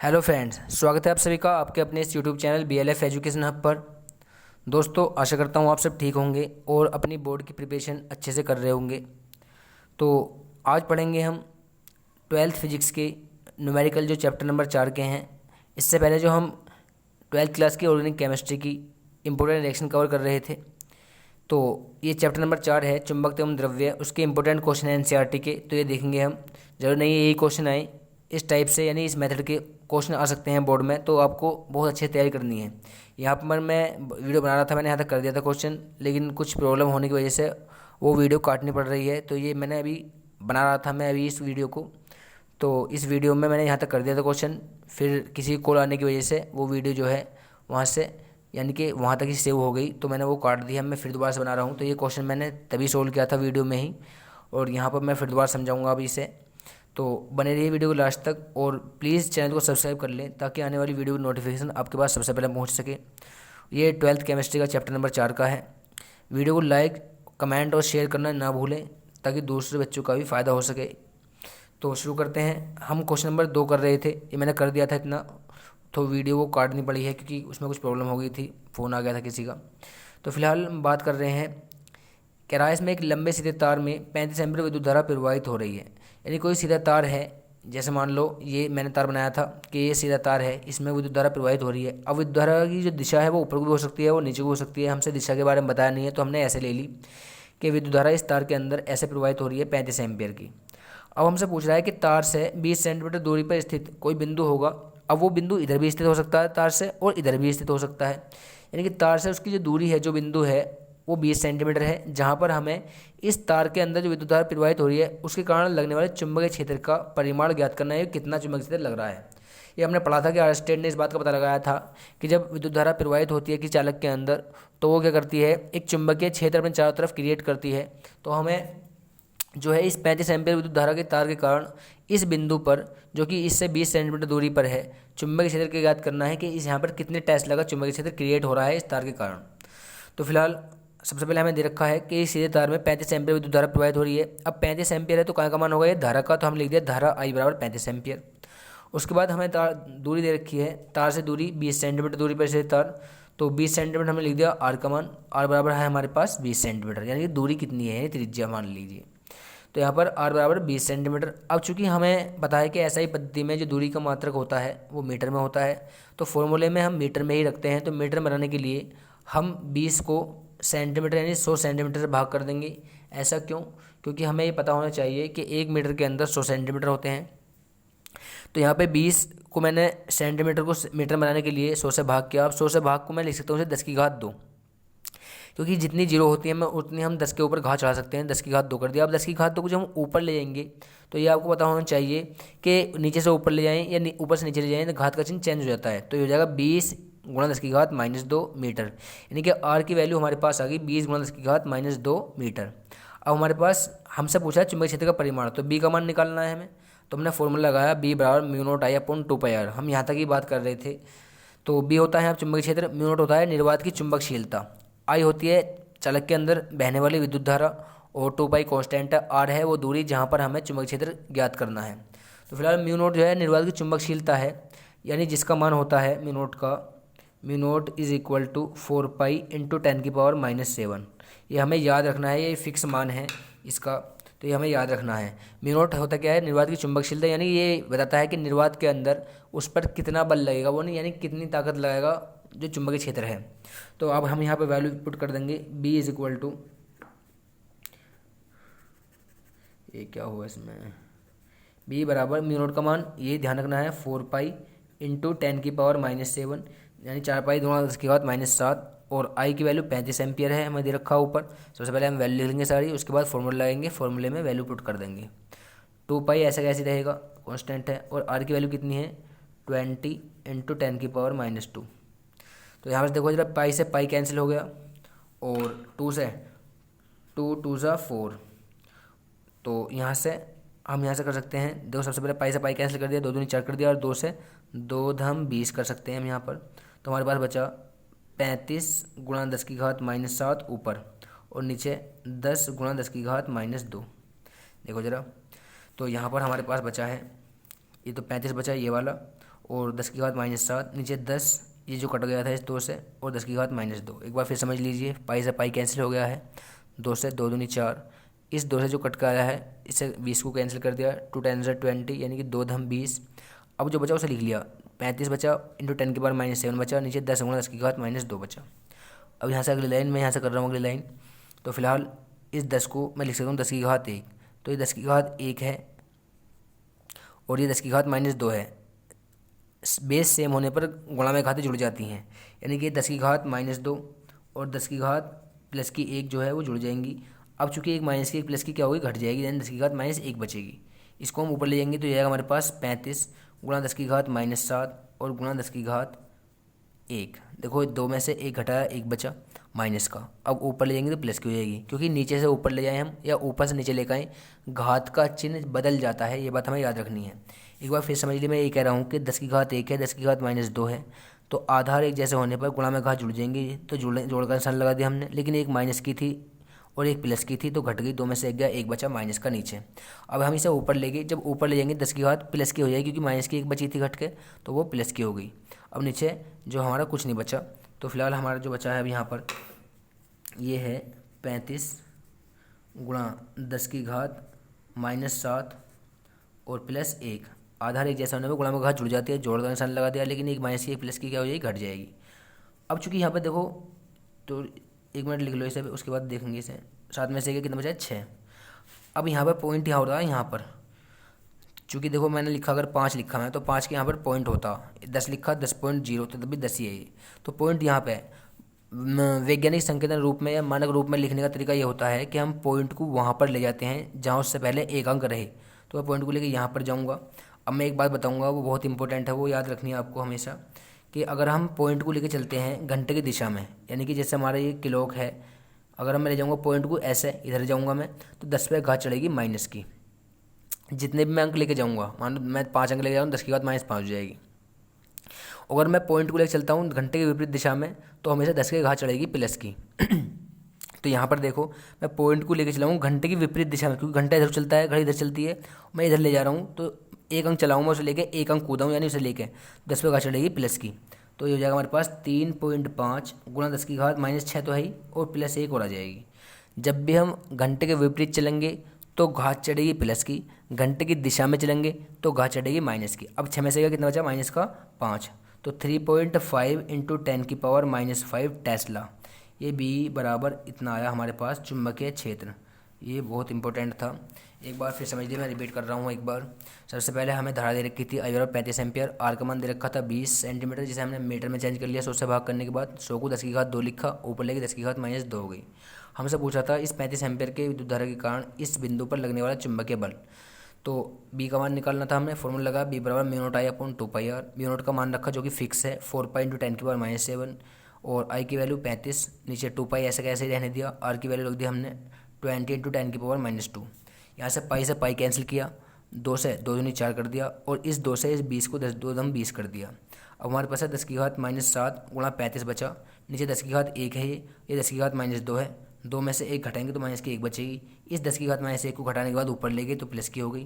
Hello friends, स्वागत है आप सभी का आपके अपने इस YouTube channel BLF education hub पर। दोस्तों, आशा करता हूँ आप सब ठीक होंगे और अपनी बोर्ड की प्रिपरेशन अच्छे से कर रहे होंगे। तो आज पढ़ेंगे हम ट्वेल्थ फिजिक्स के न्यूमेरिकल जो चैप्टर नंबर 4 के हैं। इससे पहले जो हम ट्वेल्थ क्लास की ऑर्गेनिक केमिस्ट्री की इंपॉर्टेंट रिएक्शन कवर कर रहे थे, तो ये चैप्टर नंबर 4 है चुंबक एवं द्रव्य, उसके इंपॉर्टेंट क्वेश्चन है NCERT के। तो ये देखेंगे हम। जरूर नहीं यही क्वेश्चन आए इस टाइप से, यानी इस मेथड के क्वेश्चन आ सकते हैं बोर्ड में, तो आपको बहुत अच्छे तैयारी करनी है। यहाँ पर मैं वीडियो बना रहा था, मैंने यहाँ तक कर दिया था क्वेश्चन, लेकिन कुछ प्रॉब्लम होने की वजह से वो वीडियो काटनी पड़ रही है। तो ये मैंने अभी बना रहा था मैं अभी इस वीडियो को, तो इस वीडियो में मैंने यहाँ तक कर दिया था क्वेश्चन, फिर किसी कॉल आने की वजह से वो वीडियो जो है वहाँ से यानी कि वहाँ तक ही सेव हो गई, तो मैंने वो काट दिया। मैं फिर दोबारा से बना रहा हूँ। तो ये क्वेश्चन मैंने तभी सोल्व किया था वीडियो में ही, और यहाँ पर मैं फिर दोबारा समझाऊंगा अभी इसे। तो बने रहिए वीडियो को लास्ट तक, और प्लीज़ चैनल को सब्सक्राइब कर लें ताकि आने वाली वीडियो की नोटिफिकेशन आपके पास सबसे पहले पहुँच सके। ये ट्वेल्थ केमिस्ट्री का चैप्टर नंबर 4 का है। वीडियो को लाइक, कमेंट और शेयर करना ना भूलें ताकि दूसरे बच्चों का भी फ़ायदा हो सके। तो शुरू करते हैं। हम क्वेश्चन नंबर 2 कर रहे थे, ये मैंने कर दिया था इतना, तो वीडियो को काटनी पड़ी है क्योंकि उसमें कुछ प्रॉब्लम हो गई थी, फ़ोन आ गया था किसी का। तो फिलहाल हम बात कर रहे हैं कैराइस में एक लंबे सीधे तार में 35 एम्पीयर विद्युत धारा प्रवाहित हो रही है। यानी कोई सीधा तार है, जैसे मान लो ये मैंने तार बनाया था कि ये सीधा तार है, इसमें विद्युत धारा प्रवाहित हो रही है। अब विद्युत धारा की जो दिशा है वो ऊपर को भी हो सकती है, वो नीचे को हो सकती है। हमसे दिशा के बारे में बताया नहीं है, तो हमने ऐसे ले ली कि विद्युत धारा इस तार के अंदर ऐसे प्रवाहित हो रही है 35 एम्पीयर की। अब हमसे पूछ रहा है कि तार से 20 सेंटीमीटर दूरी पर स्थित कोई बिंदु होगा। अब वो बिंदु इधर भी स्थित हो सकता है तार से, और इधर भी स्थित हो सकता है। यानी कि तार से उसकी जो दूरी है, जो बिंदु है, वो 20 सेंटीमीटर है, जहाँ पर हमें इस तार के अंदर जो विद्युत धारा प्रवाहित हो रही है उसके कारण लगने वाले चुंबकीय क्षेत्र का परिमाण ज्ञात करना है, कितना चुंबकीय क्षेत्र लग रहा है। ये हमने पढ़ा था कि आर्स्टेड ने इस बात का पता लगाया था कि जब विद्युत धारा प्रवाहित होती है किसी चालक के अंदर, तो वो क्या करती है, एक चुंबकीय क्षेत्र अपने चारों तरफ क्रिएट करती है। तो हमें जो है इस 35 एम्पीयर विद्युत धारा के तार के कारण इस बिंदु पर, जो कि इससे 20 सेंटीमीटर दूरी पर है, चुंबकीय क्षेत्र की ज्ञात करना है कि इस यहाँ पर कितने टेस्ला का चुंबकीय क्षेत्र क्रिएट हो रहा है इस तार के कारण। तो फिलहाल सबसे पहले हमें दे रखा है कि सीधे तार में 35 एम्पीयर विद्युत धारा प्रवाहित हो रही है। अब 35 एम्पीयर है तो कहाँ का मान होगा, ये धारा का, तो हम लिख दिया धारा I बराबर 35 एम्पीयर। उसके बाद हमें तार दूरी दे रखी है, तार से दूरी 20 सेंटीमीटर दूरी पर से तार, तो 20 सेंटीमीटर हमने लिख दिया R का मान। R बराबर है हमारे पास 20 सेंटीमीटर, यानी कि दूरी कितनी है, त्रिज्या मान लीजिए। तो यहाँ पर R बराबर 20 सेंटीमीटर। अब चूंकि हमें पता है कि SI पद्धति में जो दूरी का मात्रक होता है वो मीटर में होता है, तो फॉर्मूले में हम मीटर में ही रखते हैं। तो मीटर बनाने के लिए हम 20 को सेंटीमीटर यानी 100 सेंटीमीटर से भाग कर देंगे। ऐसा क्यों? क्योंकि हमें ये पता होना चाहिए कि 1 मीटर के अंदर 100 सेंटीमीटर होते हैं। तो यहाँ पे 20 को मैंने सेंटीमीटर को मीटर बनाने के लिए 100 से भाग किया। अब 100 से भाग को मैं लिख सकता हूँ 10 की घात 2, क्योंकि जितनी जीरो होती है मैं उतनी हम 10 के ऊपर घात चढ़ा सकते हैं। 10 की घात 2 कर दिया। अब 10 की घात 2 को जब हम ऊपर ले जाएंगे, तो ये आपको पता होना चाहिए कि नीचे से ऊपर ले जाएं या ऊपर से नीचे ले जाएं तो घात का चिन्ह चेंज हो जाता है। तो ये हो जाएगा 20 गुणा 10 की घात -2 मीटर, यानी कि R की वैल्यू हमारे पास आ गई 20 गुणा 10 की घात -2 मीटर। अब हमारे पास हमसे पूछा है चुंबकीय क्षेत्र का परिमाण, तो B का मान निकालना है हमें। तो हमने फॉर्मूला लगाया B बराबर μ0I/2πr। हम यहाँ तक ही बात कर रहे थे। तो B होता है अब चुंबकीय क्षेत्र, μ0 होता है निर्वात की चुंबकशीलता, I होती है चालक के अंदर बहने वाली विद्युत धारा, और 2π कांस्टेंट है, R है वो दूरी जहाँ पर हमें चुंबकीय क्षेत्र ज्ञात करना है। तो फिलहाल μ0 जो है निर्वात की चुंबकशीलता है, यानी जिसका मान होता है μ0 का, μ0 = 4π × 10⁻⁻⁷। ये हमें याद रखना है, ये फिक्स मान है इसका, तो ये हमें याद रखना है। μ0 होता क्या है, निर्वात की चुंबकशीलता, यानी ये बताता है कि निर्वात के अंदर उस पर कितना बल लगेगा, वो नहीं, यानी कितनी ताकत लगेगा जो चुंबकीय क्षेत्र है। तो अब हम यहाँ पे वैल्यू पुट कर देंगे। B = ये क्या हुआ इसमें, B बराबर μ0 का मान ये ध्यान रखना है 4π × 10⁻⁻⁷, यानी 4π गुणा 10 की घात -7, और I की वैल्यू 35 एम्पियर है हमें दे रखा ऊपर। सबसे पहले हम वैल्यू लिख लेंगे सारी, उसके बाद फॉर्मूला लगाएंगे, फॉर्मूले में वैल्यू पुट कर देंगे। 2π ऐसा कैसे रहेगा, कांस्टेंट है, और R की वैल्यू कितनी है 20 × 10⁻⁻2। तो यहाँ पर देखो जरा, पाई से पाई कैंसिल हो गया, और 2 से 2 2 ज़ा 4। तो यहाँ से हम यहाँ से कर सकते हैं, देखो सबसे पहले पाई से पाई कैंसिल कर दिया, 2 दूनी 4 कर दिया, और 2 से 2 धम 20 कर सकते हैं हम यहाँ पर। तो हमारे पास बचा 35 गुणा 10 की घात -7 ऊपर, और नीचे 10 गुणा 10 की घात -2। देखो ज़रा, तो यहाँ पर हमारे पास बचा है ये तो 35 बचा ये वाला, और 10 की घात -7, नीचे 10, ये जो कट गया था इस 2 से, और 10 की घात -2। एक बार फिर समझ लीजिए, पाई से पाई कैंसिल हो गया है, 2 से 2 दूनी 4, इस 2 से जो कट कर आया है इससे 20 को कैंसिल कर दिया, 2 10 20, यानी कि 2 धम 20। अब जो बचा उसे लिख लिया, 35 बचा इंटू 10 की पावर -7 बचा, नीचे 10 गुणा 10 की घात -2 बचा। अब यहाँ से अगली लाइन, मैं यहाँ से कर रहा हूँ अगली लाइन। तो फिलहाल इस 10 को मैं लिख सकता हूँ 10 की घात 1, तो ये 10 की घात 1 है और ये 10 की घात -2 है। बेस सेम होने पर गुणा में घातें जुड़ जाती हैं, यानी कि 10 की घात -2 और 10 की घात प्लस की 1 जो है वो जुड़ जाएंगी। अब चूंकि एक माइनस की एक प्लस की क्या होगी, घट जाएगी, यानी 10 की घात -1 बचेगी। इसको हम ऊपर ले जाएंगे तो ये आएगा हमारे पास 35 गुणा 10 की घात -7 और गुणा 10 की घात 1। देखो 2 में से 1 घटाया, 1 बचा माइनस का। अब ऊपर ले जाएंगे तो प्लस की हो जाएगी, क्योंकि नीचे से ऊपर ले जाएं हम या ऊपर से नीचे लेकर आएँ, घात का चिन्ह बदल जाता है, ये बात हमें याद रखनी है। एक बार फिर समझ लीजिए, मैं ये कह रहा हूँ कि 10 की घात 1 है, 10 की घात -2 है, तो आधार एक जैसे होने पर गुणा में घात जुड़ जाएंगी, तो जोड़कर निशान लगा दिया हमने। लेकिन एक माइनस की थी और एक प्लस की थी, तो घट गई, 2 में से 1 गया, 1 बचा माइनस का नीचे। अब हम इसे ऊपर ले गए, जब ऊपर ले जाएंगे 10 की घात प्लस की हो जाएगी, क्योंकि माइनस की 1 बची थी घट के, तो वो प्लस की हो गई। अब नीचे जो हमारा कुछ नहीं बचा, तो फिलहाल हमारा जो बचा है अब यहाँ पर ये है 35 गुणा 10 की घात -7 और प्लस 1। आधार एक जैसा होने पर गुणा में घात जुड़ जाती है, जोड़ का निशान लगा दिया, लेकिन एक माइनस की एक प्लस की क्या हो जाएगी, घट जाएगी। अब चूंकि यहाँ पे देखो, तो 1 मिनट लिख लो इसे, उसके बाद देखेंगे इसे। 7 में से कितना बचा है, 6। अब यहाँ पर पॉइंट यहाँ होता है, यहाँ पर चूँकि देखो मैंने लिखा, अगर 5 लिखा है तो 5 के यहाँ पर पॉइंट होता, 10 लिखा 10.0, तो तभी 10 ही है ये, तो पॉइंट यहाँ पे है। वैज्ञानिक संकेतन रूप में या मानक रूप में लिखने का तरीका ये होता है कि हम पॉइंट को वहाँ पर ले जाते हैं जहाँ उससे पहले एक अंक रहे, तो मैं पॉइंट को लेकर यहाँ पर जाऊँगा। अब मैं एक बात बताऊँगा, वो बहुत इंपॉर्टेंट है, वो याद रखनी है आपको हमेशा, कि अगर हम पॉइंट को लेकर चलते हैं घंटे की दिशा में, यानी कि जैसे हमारा ये क्लॉक है, अगर मैं ले जाऊँगा पॉइंट को ऐसे, इधर जाऊँगा मैं, तो 10 पे घात चढ़ेगी माइनस की। जितने भी मैं अंक लेके जाऊँगा, मान लो मैं 5 अंक लेके जाऊँ, 10 की घात -5 हो जाएगी। अगर मैं पॉइंट को लेकर चलता हूँ घंटे के विपरीत दिशा में, तो हमेशा 10 की घात चढ़ेगी प्लस की। तो यहाँ पर देखो, मैं पॉइंट को लेकर चला हूँ घंटे की विपरीत दिशा में, क्योंकि घंटा इधर चलता है, घड़ी इधर चलती है, मैं इधर ले जा रहा हूँ, तो 1 अंक चलाऊँ मैं उसे लेके, 1 अंक कूदा हूँ, यानी उसे लेके 10 पे घात चढ़ेगी प्लस की। तो ये हो जाएगा हमारे पास 3.5 गुणा 10 की घात -6 तो है ही, और प्लस 1 और आ जाएगी। जब भी हम घंटे के विपरीत चलेंगे तो घात चढ़ेगी प्लस की, घंटे की दिशा में चलेंगे तो घात चढ़ेगी माइनस की। अब 6 में से कितना बचा, माइनस का 5, तो 3.5 इंटू 10 की पावर -5 टेस्ला, ये बी बराबर इतना आया हमारे पास चुंबकीय क्षेत्र। ये बहुत इंपॉर्टेंट था, एक बार फिर समझ लीजिए, मैं रिपीट कर रहा हूँ एक बार। सबसे पहले हमें धारा दे रखी थी आई बराबर 35 एम्पियर, आर का मान दे रखा था 20 सेंटीमीटर, जिसे हमने मीटर में चेंज कर लिया 100 से भाग करने के बाद। 100 को 10 की घात 2 लिखा, ऊपर लेके 10 की घात -2 हो गई। हमसे पूछा था इस 35 एम्पियर के विद्युत धारा के कारण इस बिंदु पर लगने वाला चुंबकीय बल, तो बी का मान निकालना था हमने। फॉर्मूला लगा बी बराबर μ0I/2πr, μ0 का मान रखा जो कि फिक्स है 4 पाई इंटू 10 की पावर -7, और आई की वैल्यू 35, नीचे 2 पाई ऐसे कैसे ही रहने दिया, आर की वैल्यू रख दी हमने 20 इंटू 10 की पावर -2। यहाँ से पाई कैंसिल किया, 2 से 2 दूनी 4 कर दिया, और इस 2 से इस 20 को 2 दम 20 कर दिया। अब हमारे पास है 10 की घात -7 गुणा 35 बचा, नीचे 10 की घात 1 है, ये 10 की घात -2 है, 2 में से 1 घटाएंगे तो माइनस की 1 बचेगी। इस 10 की घात -1 को घटाने के बाद ऊपर ले गए तो प्लस की हो गई।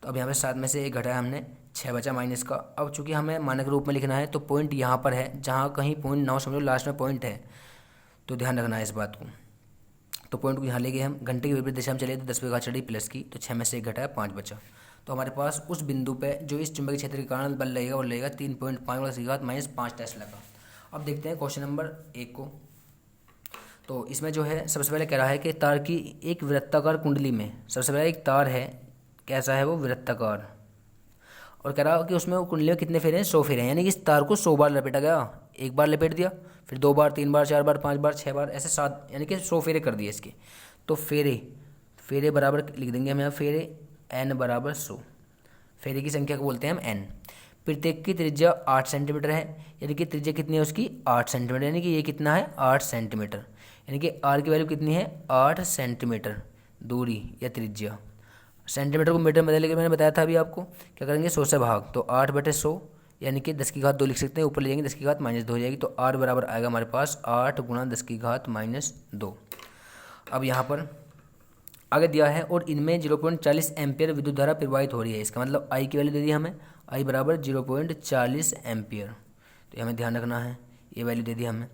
तो अब यहाँ पे 7 में से 1 घटाया हमने, 6 बचा माइनस का। अब चूंकि हमें मानक रूप में लिखना है तो पॉइंट यहाँ पर है, जहाँ कहीं पॉइंट ना हो समझो लास्ट में पॉइंट है, तो ध्यान रखना है इस बात को। तो पॉइंट को यहाँ ले गए हम, घंटे की विपरीत दिशा में चले तो 10 पे घात चढ़ी प्लस की, तो 6 में से 1 घटाया 5 बचा। तो हमारे पास उस बिंदु पे जो इस चुंबकीय क्षेत्र के कारण बल लगेगा वो लगेगा 3.5 10 की घात -5 टेस्ला का। अब देखते हैं क्वेश्चन नंबर 1 को। तो इसमें जो है सबसे पहले कह रहा है कि तार की एक वृत्ताकार कुंडली में, सबसे पहले एक तार है, कैसा है वो, वृत्ताकार, और कह रहा है कि उसमें वो कुंडली में कितने फेरे हैं, 100 फेरे हैं, यानी कि इस तार को 100 बार लपेटा गया। एक बार लपेट दिया, फिर 2 बार, 3 बार, 4 बार, 5 बार, 6 बार, ऐसे 7, यानी कि 100 फेरे कर दिए इसके। तो फेरे बराबर लिख देंगे हम यहाँ, फेरे n बराबर 100, फेरे की संख्या को बोलते हैं हम n। प्रत्येक की त्रिज्या 8 सेंटीमीटर है, यानी कि त्रिज्या कितनी है उसकी, 8 सेंटीमीटर, यानी कि ये कितना है, 8 सेंटीमीटर, यानी कि r की वैल्यू कितनी है, 8 सेंटीमीटर दूरी या त्रिज्या। सेंटीमीटर को मीटर में बदल के मैंने बताया था अभी आपको, क्या करेंगे 100 से भाग, तो 8/100, यानी कि 10 की घात 2 लिख सकते हैं, ऊपर ले जाएंगे 10 की घात -2 हो जाएगी, तो r बराबर आएगा हमारे पास 8 गुणा 10 की घात -2। अब यहाँ पर आगे दिया है और इनमें 0.40 एम्पियर विद्युत धारा प्रवाहित हो रही है, इसका मतलब आई की वैल्यू दे दी हमें, आई बराबर 0.40 एम्पियर। तो ये हमें ध्यान रखना है, ये वैल्यू दे दी हमें।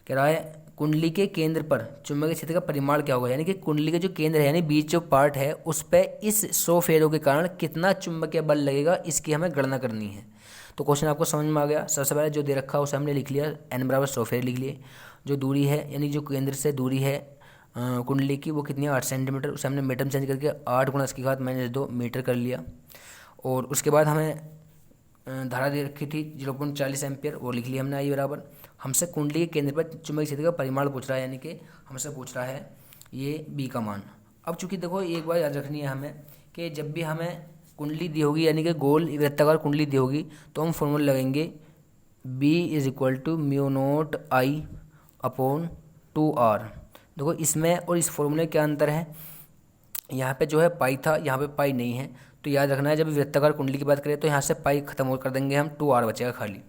कह रहा है कुंडली के केंद्र पर चुंबकीय क्षेत्र का परिमाण क्या होगा, यानी कि कुंडली के जो केंद्र है यानी बीच जो पार्ट है उस पर इस 100 फेरों के कारण कितना चुंबकीय बल लगेगा, इसकी हमें गणना करनी है। तो क्वेश्चन आपको समझ में आ गया। सबसे पहले जो दे रखा है उसे हमने लिख लिया, n बराबर 100 फेर लिख लिए। जो दूरी है यानी जो केंद्र से दूरी है कुंडली की वो कितनी है 8 सेंटीमीटर, उसे हमने मीटर में चेंज करके 8 × 10⁻² मीटर कर लिया। और उसके बाद हमें धारा दे रखी थी 0.40 एम्पियर, वो लिख लिया हमने। आई बराबर हमसे कुंडली के केंद्र पर चुंबकीय क्षेत्र का परिमाण पूछ रहा है, यानी कि हमसे पूछ रहा है ये बी का मान। अब चूंकि देखो एक बात याद रखनी है हमें कि जब भी हमें कुंडली दी होगी यानी कि गोल वृत्ताकार कुंडली दी होगी तो हम फॉर्मूला लगेंगे B = μ0I/2R। देखो इसमें और इस फॉर्मूले क्या अंतर है, यहाँ पे जो है पाई था, यहाँ पे पाई नहीं है। तो याद रखना है जब वृत्ताकार कुंडली की बात करें तो यहाँ से पाई खत्म कर देंगे हम, 2R बचेगा खाली।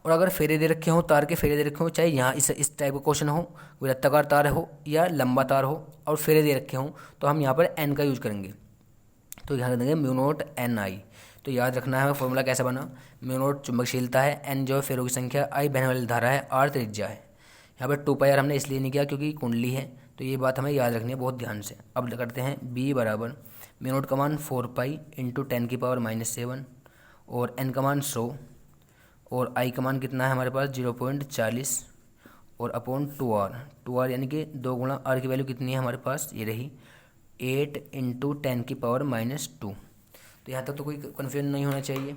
और अगर फेरे दे रखे हों, तार के फेरे दे रखे हों, चाहे यहाँ इस टाइप का क्वेश्चन हो, वृत्ताकार तार हो या लंबा तार हो और फेरे दे रखे हों, तो हम यहाँ पर n का यूज करेंगे। तो यहाँ देंगे μ0NI। तो याद रखना है हमें फॉर्मूला कैसा बना, μ0 चुंबकशीलता है, n जो है फेरों की संख्या, I बहने वाली धारा है, R त्रिज्या है। यहाँ पर 2πr हमने इसलिए नहीं किया क्योंकि कुंडली है, तो ये बात हमें याद रखनी है बहुत ध्यान से। अब करते हैं B बराबर μ0 का मान 4π × 10⁻⁷ और n का मान 100 और I का मान कितना है हमारे पास 0.40 और अपॉन 2R यानी कि 2 × R की वैल्यू कितनी है हमारे पास, ये रही 8 × 10⁻²। तो यहाँ तक तो कोई कन्फ्यूजन नहीं होना चाहिए।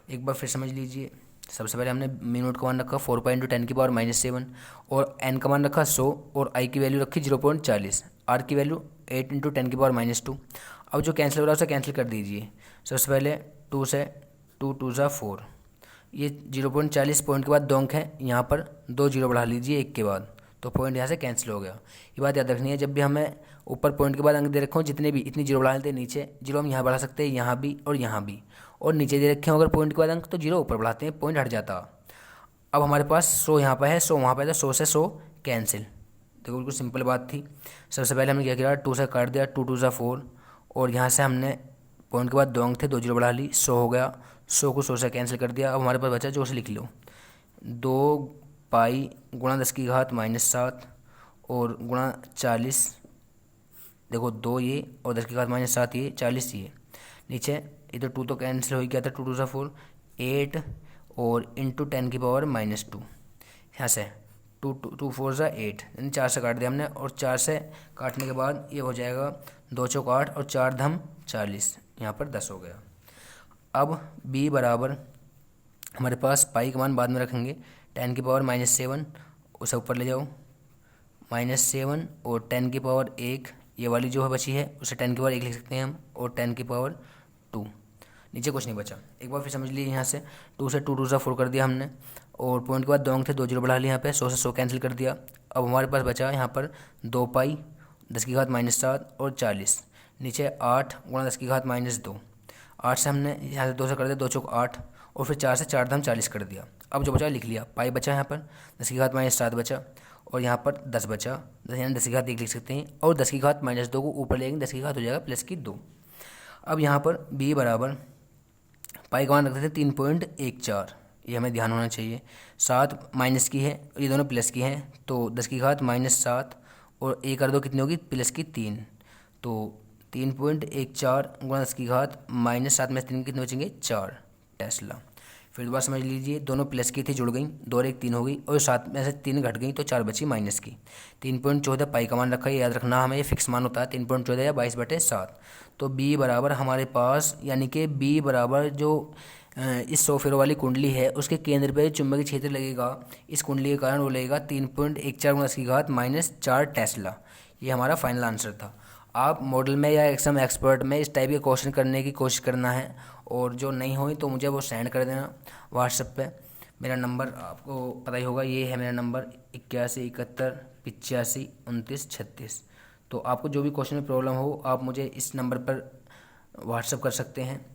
एक बार फिर समझ लीजिए। सबसे पहले हमने μ0 का मान रखा 4π × 10⁻⁷ और n का मान रखा 100 और I की वैल्यू रखी 0.40, R की वैल्यू 8 × 10⁻²। अब जो कैंसिल हो रहा है उसे कैंसिल कर दीजिए। सबसे पहले 2 से 2 2 × 4, ये 0.40 पॉइंट के बाद 2 अंक है, यहाँ पर 2 जीरो बढ़ा लीजिए एक के बाद, तो पॉइंट यहाँ से कैंसिल हो गया। ये बात याद रखनी है, जब भी हमें ऊपर पॉइंट के बाद अंक दे रखे हो जितने भी, इतनी जीरो बढ़ा लेते हैं, नीचे जीरो हम यहाँ बढ़ा सकते हैं, यहाँ भी और यहाँ भी, और नीचे दे रखे हो अगर पॉइंट के बाद अंक तो जीरो ऊपर बढ़ाते हैं, पॉइंट हट जाता। अब हमारे पास 100 यहाँ पर है, 100 वहाँ पर है, 100 से 100 कैंसिल। देखो बिल्कुल सिंपल बात थी। सबसे पहले हमने क्या किया, 2 से काट दिया, 2 2 × 4 और यहाँ से हमने पॉइंट के बाद 2 अंक थे, 2 जीरो बढ़ा ली, 100 हो गया, 100 को 100 से कैंसिल कर दिया। अब हमारे पास बचा, जो से लिख लो 2π × 10⁻⁷ और गुणा 40, देखो 2 ये और 10⁻⁷ ये, 40 ये, नीचे इधर 2 तो कैंसिल हो ही गया था, 2 2 × 4 8 और इंटू 10⁻²। यहाँ से 2 2 4 × 8 यानी 4 से काट दिया हमने, और 4 से काटने के बाद ये हो जाएगा 2 चौक 8 और 4 धम 40, यहाँ पर 10 हो गया। अब B बराबर हमारे पास पाई का मान बाद में रखेंगे, 10⁻⁷ उसे ऊपर ले जाओ, -7 और 10⁻1 ये वाली जो है बची है उसे 10⁻1 लिख सकते हैं हम, और 10⁻2 नीचे कुछ नहीं बचा। एक बार फिर समझ लीजिए, यहाँ से 2 से 2 2 × 4 कर दिया हमने, और पॉइंट के बाद 2 अंक थे, 2 जीरो बढ़ा लिया, यहाँ पे 100 से 100 कैंसिल कर दिया। अब हमारे पास बचा यहाँ पर 2π 10⁻⁷ और 40, नीचे 8 × 10⁻², 8 से हमने यहाँ से 2 से कर दिया, 2 चौक 8 और फिर 4 से 4 धम 40 कर दिया। अब जो बचा लिख लिया, पाई बचा यहाँ पर 10⁻⁷ बचा, और यहाँ पर 10 बचा, 10 यानी 10⁻1 लिख सकते हैं, और 10⁻⁻² को ऊपर लेंगे, 10⁻1 हो जाएगा +2। अब यहाँ पर B बराबर पाई का मान रख देते हैं 3.14, ये हमें ध्यान होना चाहिए। 7 माइनस की है, ये दोनों प्लस की हैं, तो 10⁻⁷ और 1 कर दो कितनी होगी +3, तो 3.14 × 10⁻⁻7 में 3 कितने बचेंगे 4 टेस्ला। फिर दोबारा समझ लीजिए, दोनों प्लस की थी जुड़ गई, 2 और 1 3 हो गई, और 7 में से 3 घट गई तो 4 बची माइनस की। 3.14 पाई का मान रखा है, याद रखना हमें, ये फिक्स मान होता है 3.14 या 22/7। तो B बराबर हमारे पास, यानी कि B बराबर जो इस 100 फेरों वाली कुंडली है उसके केंद्र पे चुंबकीय क्षेत्र लगेगा इस कुंडली के कारण, वो लगेगा 3.14 × 10⁻4 टेस्ला। ये हमारा फाइनल आंसर था। आप मॉडल में या एग्जाम एक्सपर्ट में इस टाइप के क्वेश्चन करने की कोशिश करना है, और जो नहीं हुई तो मुझे वो सेंड कर देना व्हाट्सएप पे। मेरा नंबर आपको पता ही होगा, ये है मेरा नंबर 81 71 85 29 36। तो आपको जो भी क्वेश्चन में प्रॉब्लम हो आप मुझे इस नंबर पर व्हाट्सएप कर सकते हैं,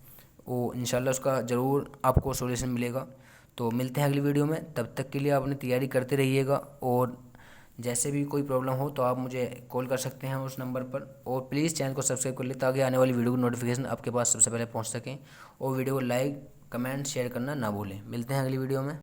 वो इंशाल्लाह उसका ज़रूर आपको सॉल्यूशन मिलेगा। तो मिलते हैं अगली वीडियो में, तब तक के लिए आप अपनी तैयारी करते रहिएगा, और जैसे भी कोई प्रॉब्लम हो तो आप मुझे कॉल कर सकते हैं उस नंबर पर। और प्लीज़ चैनल को सब्सक्राइब कर ले ताकि आने वाली वीडियो की नोटिफिकेशन आपके पास सबसे पहले पहुंच सकें। और वीडियो को लाइक, कमेंट, शेयर करना ना भूलें। मिलते हैं अगली वीडियो में।